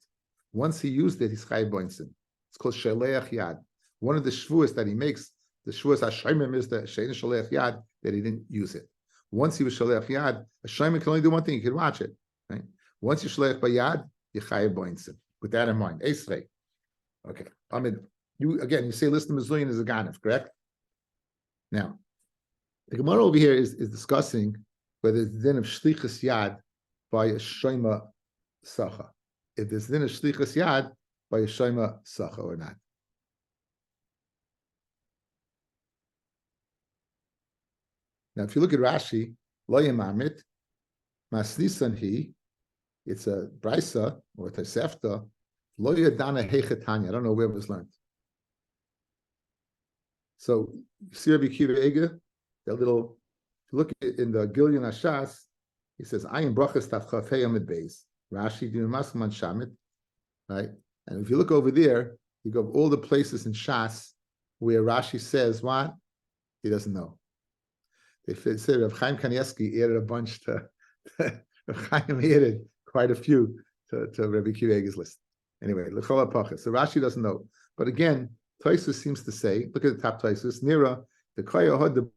Once he used it, he's chayiv boinsin. It's called shaleach yad. One of the shvuas that he makes, the shvuas hashemim, is the shein shaleach yad, that he didn't use it. Once he was shaleach yad, a shayman can only do one thing: he can watch it. Right? Once you shleich bayad, you chayav boinsim. With that in mind, Esrei. Okay. I mean, you say listen mezuyin is a ganef, correct? Now, the Gemara over here is discussing whether it's din of shlichus yad by a shoyma sacha. If there's din of shlichus yad by a shoyma sacha or not. Now, if you look at Rashi, lo yamamit masnisan he. It's a brisa or a tosefta. Lo yadana hechetanya. I don't know where it was learned. So you see Rabbi Kiva Ega, that little. If you look at in the Gilyon Hashas, he says, "I am brachas tafchaf heyamid beis." Rashi din masman shamit, right? And if you look over there, you go all the places in Shas where Rashi says what he doesn't know. They say Rav Chaim Kanievsky added a bunch to Rav Chaim added quite a few to Rabbi Kiva Ega's list. Anyway, l'chol hapachas. So Rashi doesn't know. But again, Tosfos seems to say, look at the top Tosfos, Nira, the koyahod, the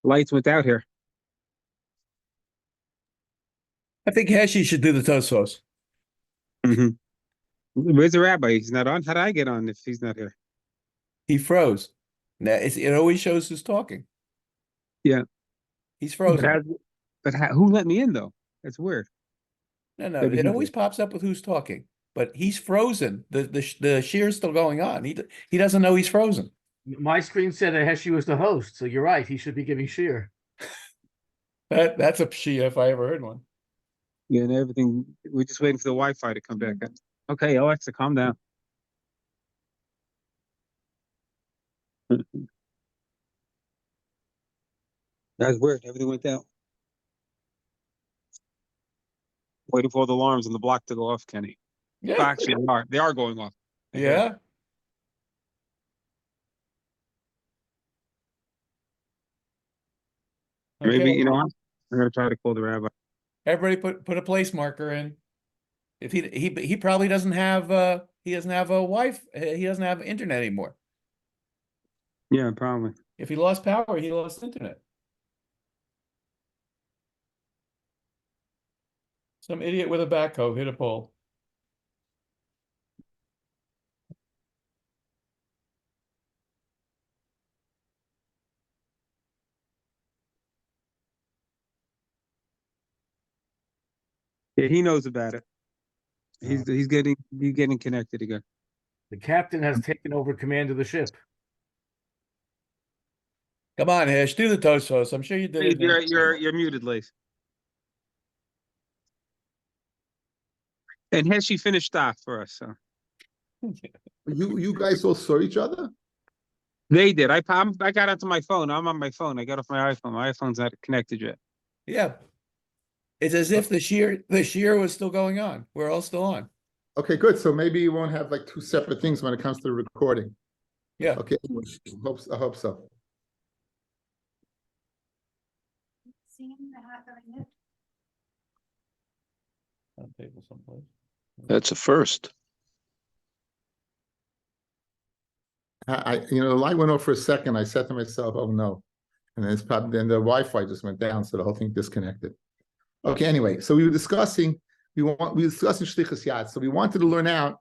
Lights went out here. I think Heshi should do the Tosfos. Mm-hmm. Where's the rabbi? He's not on. How do I get on if he's not here? He froze. Now it always shows who's talking. Yeah. He's frozen. Who let me in though? That's weird. No, Maybe it he always did. pops up with who's talking. But he's frozen. The shear's still going on. He doesn't know he's frozen. My screen said that Heshi was the host, so you're right. He should be giving shear. That's a pshia if I ever heard one. Yeah, and everything. We're just waiting for the Wi-Fi to come back. Okay, Alexa, calm down. That's weird. Everything went down. Waiting for all the alarms on the block to go off, Kenny. Yeah. Actually, they are going off. Yeah. Maybe, Okay. I'm going to try to call the rabbi. Everybody put a place marker in. If he probably doesn't have he doesn't have a wife. He doesn't have internet anymore. Yeah, probably. If he lost power, he lost internet. Some idiot with a backhoe hit a pole. Yeah, he knows about it. He's getting connected again. The captain has taken over command of the ship. Come on, Hesh, do the Tosfos. I'm sure you did it. You're muted, Lace. And Heshi finished off for us. So You guys all saw each other? they did. I got onto my phone. I'm on my phone. I got off my iPhone. My iPhone's not connected yet. Yeah. It's as if the shear was still going on. We're all still on. Okay, good. So maybe you won't have like two separate things when it comes to the recording. Yeah. Okay, I hope so. On table someplace. That's a first. The light went off for a second. I said to myself, "Oh no," and then the Wi-Fi just went down, so the whole thing disconnected. Okay, anyway, so we were discussing shlichus yad. So we wanted to learn out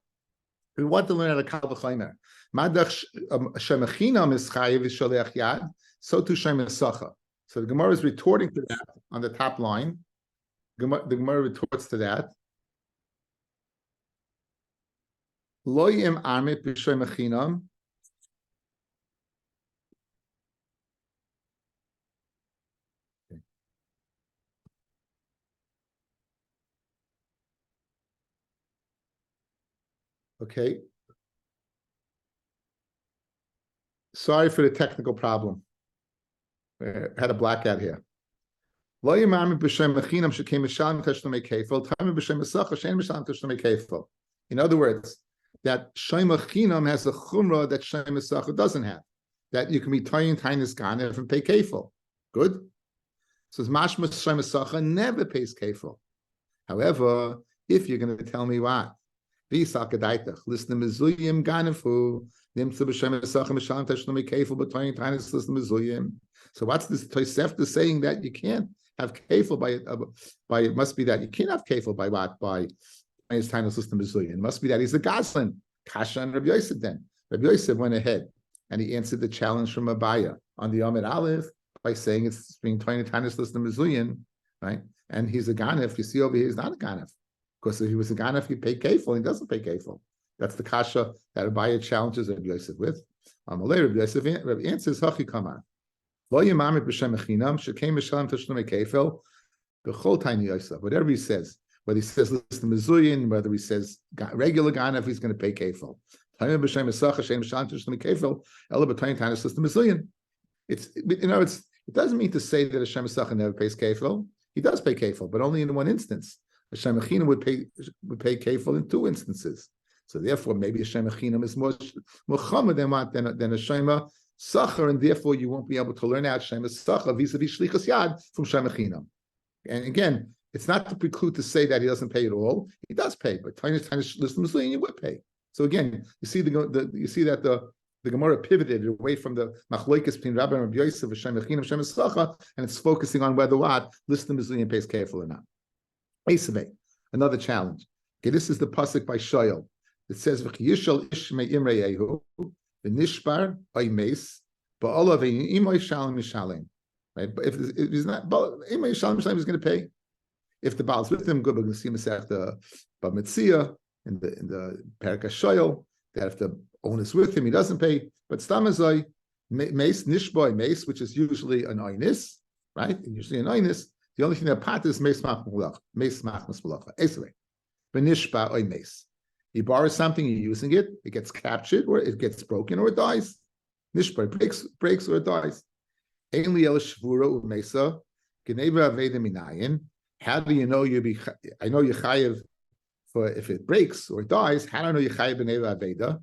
a kal v'chaymer. Madach shemachinam is chayiv v'sholech yad. So too shemesacha. So the Gemara is retorting to that on the top line. The Gemara retorts to that. Lo yim amit b'shemachinam. Okay. Sorry for the technical problem. Had a blackout here. In other words, that Shemachinam has a chumrah that Shemasacha doesn't have. That you can be tying Tainis Ganef and pay kefil. Good? So Mashma Shemasacha never pays kefil. However, if you're going to tell me what, listen to Mizuyim Ganefu, Nimtzu B'Shemasacha Mishalim Tashlumi kefil, but tying Tainis listen to Mizuyim. So what's this Tosefta saying that you can't have kefil by it must be that you can't have kefil by what? By his time system Mizuyim. It must be that he's a Goslin. Kasha and Rabbi Yosef then. Rabbi Yosef went ahead and he answered the challenge from Abaya on the Amid Aleph by saying it's being tiny Tainus system Mizuyim, right? And he's a Ganef. You see over here, he's not a Ganef. Because if he was a Ganef, he paid kefil, he doesn't pay kefil. That's the Kasha that Abaya challenges Rabbi Yosef with. Rabbi Yosef answers, Hachi Kaman. Whatever he says, whether he says listen to Mizuyin, whether he says regular Ganef, he's going to pay kefil. It doesn't mean to say that Hashem Esach never pays kefil. He does pay kefil, but only in one instance. Hashem Echinam would pay kefil in two instances. So therefore, maybe Hashem Echinam is more chumrah than Hashem Sachar, and therefore you won't be able to learn out Shem Sachar vis-a-vis Shlichus Yad from Shem Echinam. And again, it's not to preclude to say that he doesn't pay at all. He does pay, but tiny listen to you would pay. So again, you see that the Gemara pivoted away from the machloikis between Rabbi and Rabbi Yosef and Shem Echinam, Shem Sachar, and it's focusing on whether what listen to Mizuyim pays careful or not. Esavei, another challenge. Okay, this is the pasuk by Shoyal. It says v'chiyishal ishmei imreyehu. The nishbar oimes, but all of it imoy shalim mishalim. Right, but if he's not, imoy shalim mishalim is going to pay. If the Baal's with him, good. We're going to see the Bamitzia in the Perka Shoyal that if the owner's with him, he doesn't pay. But stamazoi mace nishboy mace, which is usually an oinis, right? Usually an oinis. The only thing that pat is mace machmulach, mace machmusmulacha. Esrei, but nishbar oy mace. You borrow something, you're using it, it gets captured, or it gets broken, or it dies. Nishbar breaks, or it dies. How do you know I know you're chayiv for if it breaks or it dies? How do I know you're chayiv b'neva aveda?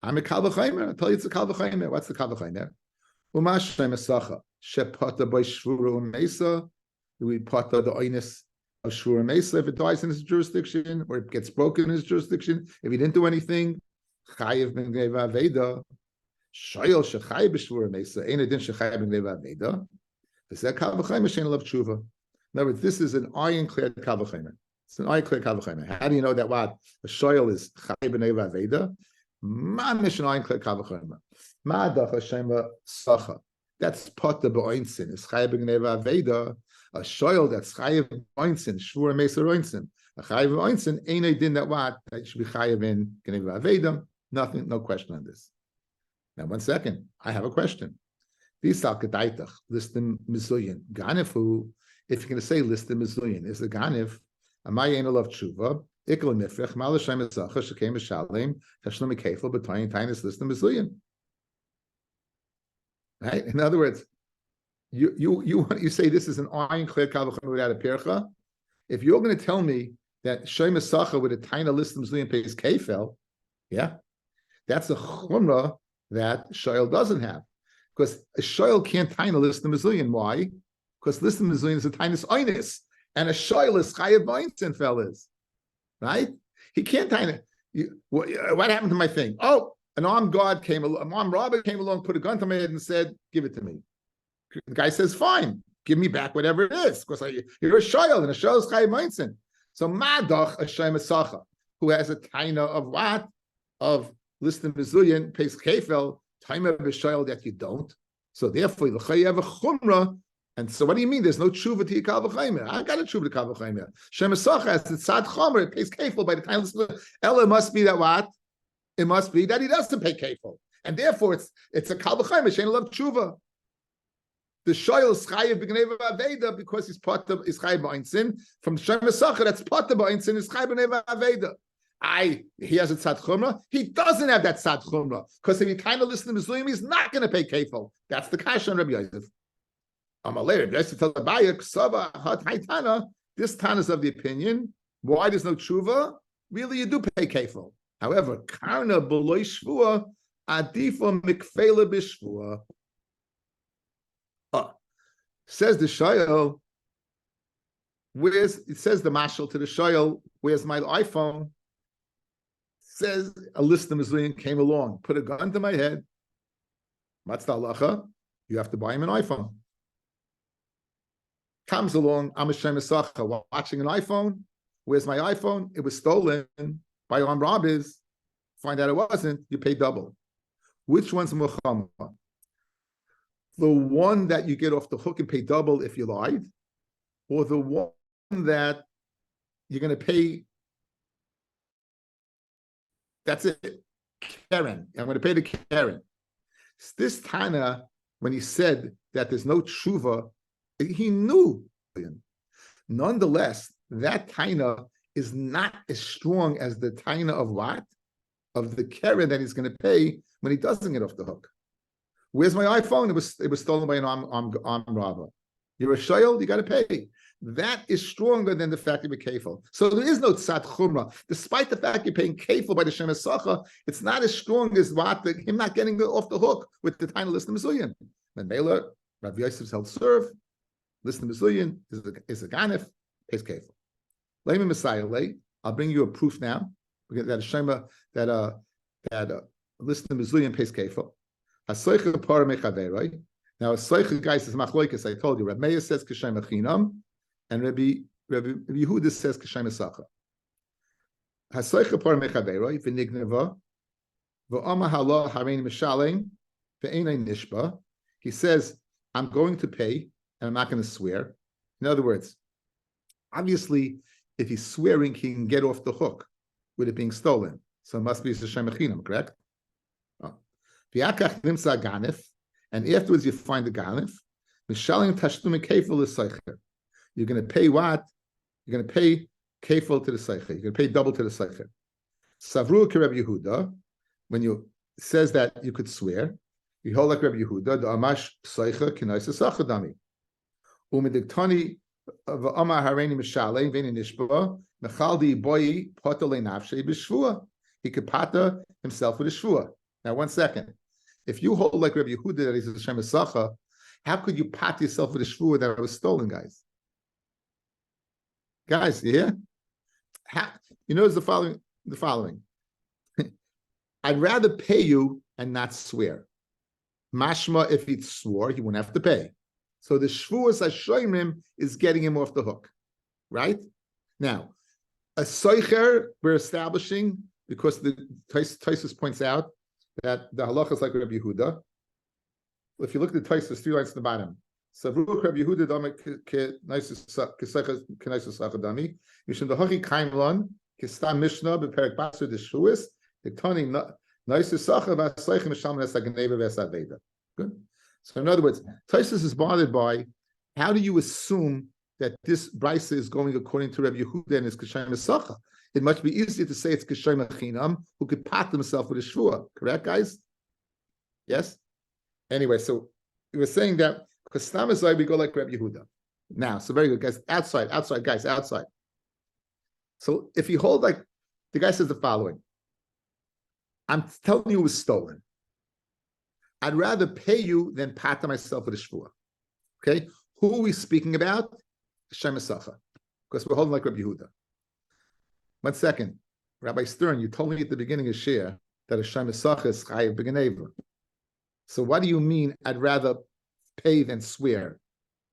I'm a kal v'chaymer. I'll tell you it's a kal v'chaymer. What's the kal v'chaymer? Umash shemasacha shepata by shvura u'meisa. We pata the oinus of shvura u'meisa if it dies in his jurisdiction or it gets broken in his jurisdiction. If he didn't do anything, chayiv b'neva aveda. Shoyel shechayiv b'shvura u'meisa. Ein adin shechayiv b'neva aveda. Is that kal v'chaymer shein alav tshuva? In other words, this is an ironclad kal v'chaymer. It's an oil clear kavachomer. How do you know that what a shoyl is chay b'nei v'aveda? Ma mission oil clear kavachomer. Ma dach Hashema sacha. That's potter b'oinsin. Is chay b'nei v'aveda. A shoyl that's chay b'oinsin. Shvur meser oinsin. A chay b'oinsin ain't a din that what that should be chay in b'nei v'aveda. Nothing, no question on this. Now, 1 second. I have a question. Listen mizuyin. Ganifu. If you're going to say listen mizuyin, is the ganif? Amayin alav tshuva. Ikol nifrech malashem esacha shekem eshalem tashlum kefil b'toyin tainis listen mizuyin. Right. In other words, you say this is an ayin clear kavachon without a pircha. If you're going to tell me that shem esacha with a tiny listen mizuyin pays kefil, yeah, that's a chumrah that shoyl doesn't have. Because a shoyl can't taina listen to mizlion. Why? Because listen to mizlion is a tainus oinus, and a shoyl is chayav b'oinsin, fellas. Right? He can't taina. What happened to my thing? Oh, an armed guard came along, an armed robber came along, put a gun to my head and said, give it to me. The guy says, fine, give me back whatever it is. Because you're a shoyl, and a shoyl is chayav b'oinsin. So madach a shem esacha, who has a taina of what? Of listen to mizlion, pays kefel, time of a shoyl that you don't. So therefore, you have a chumrah. And so what do you mean? There's no tshuva to your kal v'chaymer. I got a tshuva to kal v'chaymer. Shem esacha has the tzad chomer. It pays kefil by the time. Ella must be that what? It must be that he doesn't pay kefil, and therefore it's a kal v'chaymer. Shein love tshuva. The shoyl is chayiv b'gnei v'aveda because he's part of is chayiv b'einsin. From Shem esacha, that's part of b'einsin is chayiv b'gnei v'aveda. He has a tzad chumrah. He doesn't have that tzad chumrah because if he kind of listens to Mizuyim, he's not going to pay kefil. That's the kasha on Rabbi Yosef. Rabbi Yosef tells Abaye, Ksava hat haitana. This tan is of the opinion. Why there's no tshuva? Really, you do pay kefil. However, karna b'loy shvua adifa mikfela b'shvua. Says the shoyl. It says the mashal to the shoyl. Where's my iPhone? Says a list of Mizlian came along, put a gun to my head. What's the halacha? You have to buy him an iPhone. Comes along, I'm a Shem Esacha, watching an iPhone. Where's my iPhone? It was stolen by armed robbers. Find out it wasn't, you pay double. Which one's Muhammad? The one that you get off the hook and pay double if you lied, or the one that you're going to pay. That's it. Karen. I'm going to pay the Karen. This Tana, when he said that there's no tshuva, he knew. Nonetheless, that Tana is not as strong as the Tana of what? Of the Karen that he's going to pay when he doesn't get off the hook. Where's my iPhone? It was stolen by an armed robber. You're a shoyl, you got to pay. That is stronger than the fact you're kefil. So there is no tzad chumrah. Despite the fact you're paying kefil by the Shem Esacha, it's not as strong as what him not getting off the hook with the tiny list of Mizuyin. When Mela, Rabbi Yosef's held serve, list of Mizuyin is a ganif, pays kefil. Lema Messiah lay. I'll bring you a proof now. That a Shema that list of Mizuyin pays kefil. Hasoicha par mechaveroi. Now a soicha guy says machloikas. I told you. Rabbi Meir says kashem achinam. And Rabbi Yehuda says Kashem Esacha. Hasoicha par mechaveroi v'nigneva v'ama hala harein mishalem v'einay nishba. He says, I'm going to pay and I'm not going to swear. In other words, obviously, if he's swearing, he can get off the hook with it being stolen. So it must be Hashem Echinam, correct? V'yakach nimsa ganif, and afterwards you find the ganif. Mishalem tashtum kefil l'seicher. You're going to pay what? You're going to pay kefil to the seicher. You're going to pay double to the seicher. Savru ke Rabbi Yehuda, when you says that you could swear, you hold like Rabbi Yehuda, the amash seicher k'nois esacha dami. U'mediktani v'amar hareini mishalem v'eni nishba mechaldi boyi pata le'nafshei b'shvua. He could pata himself with a shvua. Now, 1 second. If you hold like Rabbi Yehuda that he's a Hashem Esacha, how could you pat yourself with a shvua that was stolen, guys? Guys, yeah? You notice the following. I'd rather pay you and not swear. Mashma, if he swore, he wouldn't have to pay. So the shvuas hashoimim is getting him off the hook, right? Now, A soicher, we're establishing, because the Taisus points out that the halacha is like Rabbi Yehuda. If you look at the Taisus, 3 lines at the bottom. Savruch Rabbi Yehuda dami k'naisus sachadami. Mishum dahachi kaimlon kistam mishnah beperek baser deshuis. Diktani naisus sachav v'asaychim misham nesagneva v'esadveda. Good. So in other words, Taisus is bothered by how do you assume that this brisa is going according to Rabbi Yehuda and his K'shem Esacha? It must be easier to say it's K'shem Achinam who could pat himself with a shvua. Correct, guys? Yes? Anyway, so we were saying that because Stam is we go like Rabbi Yehuda. Now, so very good, guys. Outside, guys, outside. So if you hold like, the guy says the following. I'm telling you it was stolen. I'd rather pay you than pat myself with a shvua. Okay? Who are we speaking about? Hashem Esacha. Because we're holding like Rabbi Yehuda. 1 second. Rabbi Stern, you told me at the beginning of Shir that Hashem Esacha is chayiv b'geneva. So what do you mean I'd rather pay than swear?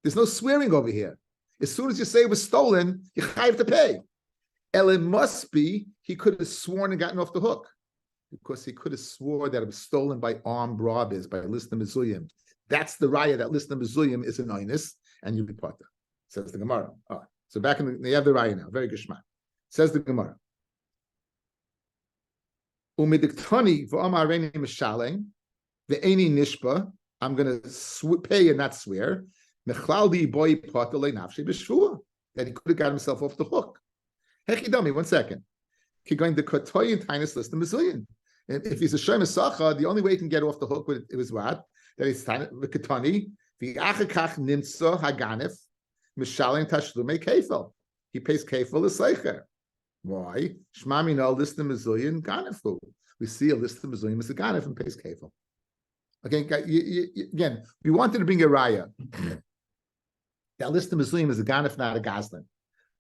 There's no swearing over here. As soon as you say it was stolen, you're chayiv to pay. It must be he could have sworn and gotten off the hook. Because he could have swore that it was stolen by armed robbers, by List of Mizuyim. That's the raya that List of Mizuyim is an oinus, and you be potter. Says the Gemara. All right. So back in the, you have the raya now. Very good shema. Says the Gemara. Umidiktani v'amareni mishaleng ve'eni nishpa. I'm going to pay and not swear. Mechlaldi boy potter le'nafshi b'shvua. That he could have got himself off the hook. Hechidami, 1 second. He's going to kotoy and tinus List of Mizuyim. And if he's a Shem Esacha, the only way he can get off the hook with it was what? That he's Ketani, v'achakach nimtza haganif, mishalin tashlumei kefel. He pays kefel a seicher. Why? Shmami no List of Mizuyim ganifu. We see a List of Mizuyim as a ganif and pays kefel. Okay, again, we wanted to bring a raya. That List of Mizuyim is a ganif, not a gazlan.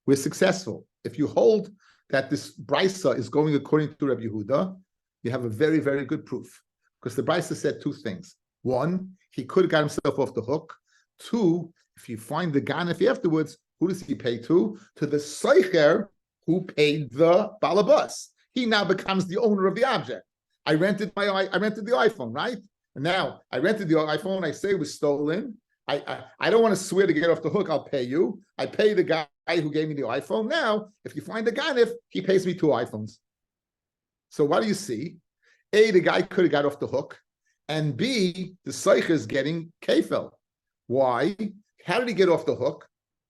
We're successful. If you hold that this brisa is going according to Rabbi Yehuda, you have a very, very good proof. Because the brisa said 2 things. 1, he could have got himself off the hook. 2, if you find the ganef afterwards, who does he pay to? To the seicher who paid the balabas. He now becomes the owner of the object. I rented the iPhone, right? And now I rented the iPhone, I say it was stolen. I don't want to swear to get off the hook, I'll pay you. I pay the guy who gave me the iPhone. Now, if you find the ganef, he pays me 2 iPhones. So what do you see? A, the guy could have got off the hook. And B, the seicher is getting kefel. Why? How did he get off the hook?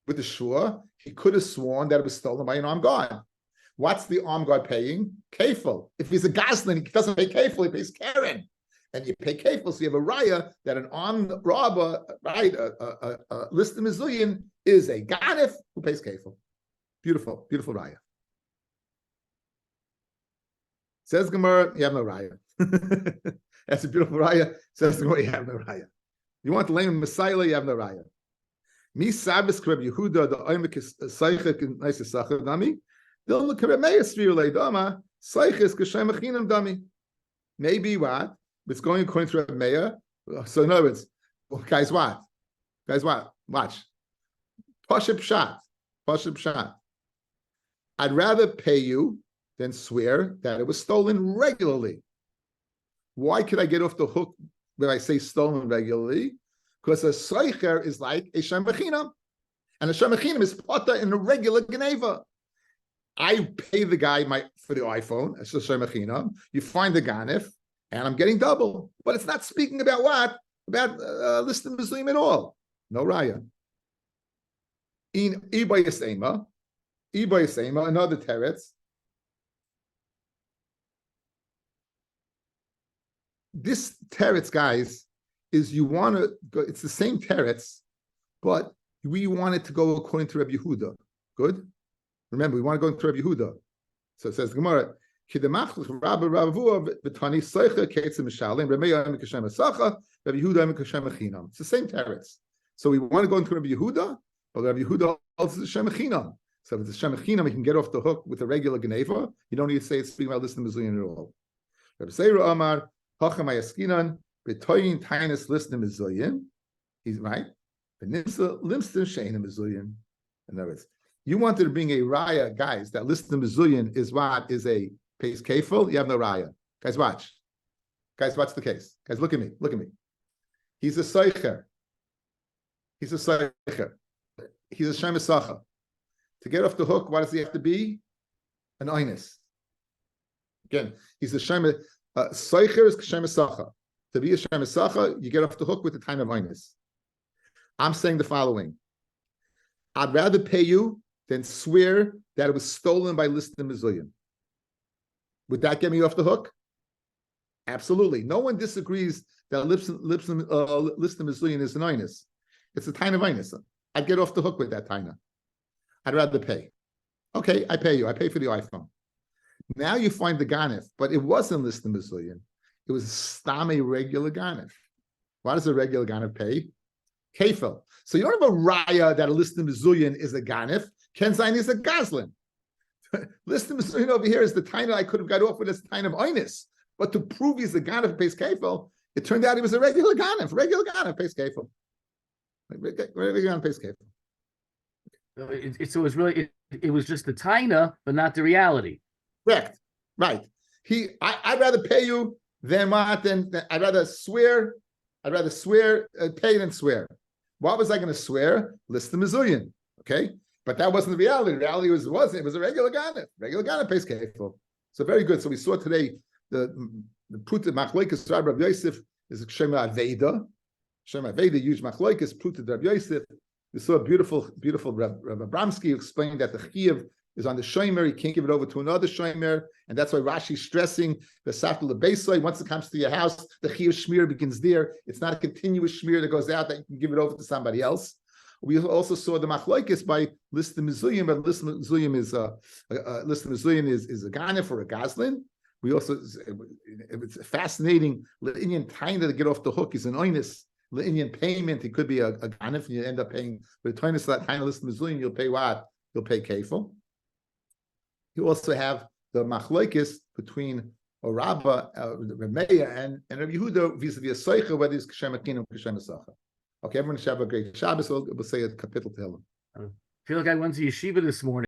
With the shua, he could have sworn that it was stolen by an armed guard. What's the armed guard paying? Kefel. If he's a goslin, he doesn't pay kefel, he pays keren. And you pay kefil, so you have a raya that an armed robber, right, a List of Mizuyim is a ganef who pays kefil. Beautiful, beautiful raya. Says Gemara, you have no raya. That's a beautiful raya. Says Gemara, you have no raya. You want the lame Messiah, you have no raya. Mi sabes Rabbi Yehuda, the oimek seichek in nice sacher dami. Don't look at Meis Riulei Dama. Seichek is Kashem Achinam dami. Maybe what? It's going according to Rabbi Meir. So in other words, well, guys, what? Watch. Pashib Pshat. I'd rather pay you than swear that it was stolen regularly. Why could I get off the hook when I say stolen regularly? Because a seicher is like a shem bechinam. And a shem bechinam is pata in a regular geneva. I pay the guy for the iPhone, it's a shem bechinam. You find the ganef, and I'm getting double. But it's not speaking about what? About List of Mizuyim at all. No raya. In Ibayasema, another teretz. This teretz, guys, is you want to go, it's the same teretz, but we want it to go according to Rabbi Yehuda. Good? Remember, we want to go into Rabbi Yehuda. So it says the Gemara, it's the same teretz. So we want to go into Rabbi Yehuda, but Rabbi Yehuda also is Shem Echinam. So if it's Shem Echinam, we can get off the hook with a regular Geneva. You don't need to say it's speaking about List of Mizuyim at all. Rabbi Seira Amar, Hacham Ayaskinan, Betoyin Tainus List of Mizuyim. He's right. Benimsa Limston Shein Mizuyim. In other words, You wanted to bring a raya, guys, that listen to Mizuyin is what? Is a pace kafel. You have no raya. Guys, watch. Guys, watch the case. Guys, look at me. Look at me. He's a seicher. He's a seicher. He's a shemesacha. To get off the hook, what does he have to be? An oinus. Again, he's a seicher is shemesacha. To be a shemesacha, you get off the hook with the time of oinus. I'm saying the following. I'd rather pay you than swear that it was stolen by listim mizuyim. Would that get me off the hook? Absolutely. No one disagrees that listim mizuyim is an oinus. It's a time of oinus. I'd get off the hook with that taina. I'd rather pay. Okay, I pay you. I pay for the iPhone. Now you find the ganef, but it wasn't listim mizuyim. It was stam a regular ganef. Why does a regular ganef pay? Kefil. So you don't have a raya that a listim mizuyim is a ganef. Ken Zayin is a gazlin. Listim mizuyim over here is the taina I could have got off with as taina of oinus. But to prove he's a ganef pays kefil, it turned out he was a regular ganef. Regular ganef pays kefil. Regular ganef pays kefil. So it was really it was just the taina, but not the reality. Correct. Right. I'd rather pay you than what? Than I'd rather swear. I'd rather swear, pay than swear. What was I going to swear? List the mizuyim. Okay, but that wasn't the reality. The reality was it was a regular ganef. Regular ganef pays kefil. So very good. So we saw today the pruta machloikas Rabbi Yosef is Shema Aveda. Shema Aveda used machloikas pruta Rabbi Yosef. We saw a beautiful Rabbi Abramsky explained that the chiyuv is on the shomer. He can't give it over to another shomer, and that's why Rashi's stressing the safta lebeisai. Once it comes to your house, the chiyuv shmir begins there. It's not a continuous shmir that goes out that you can give it over to somebody else. We also saw the machlokes by listim mizuyim, but listim mizuyim is a ganef or a gazlin. We also it's fascinating. L'inyan taina to get off the hook is an oinus. L'inyan payment, it could be a ganef, and you end up paying. But the taina listim mizuyim, you'll pay what? You'll pay kefil. You also have the machlokes between Rabbi Meir and Rabbi Yehuda vis-a-vis a soicha, whether it's kashem akin or kashem asacha. Okay, everyone should have a great Shabbos. We'll say a kapitel to him. I feel like I went to yeshiva this morning.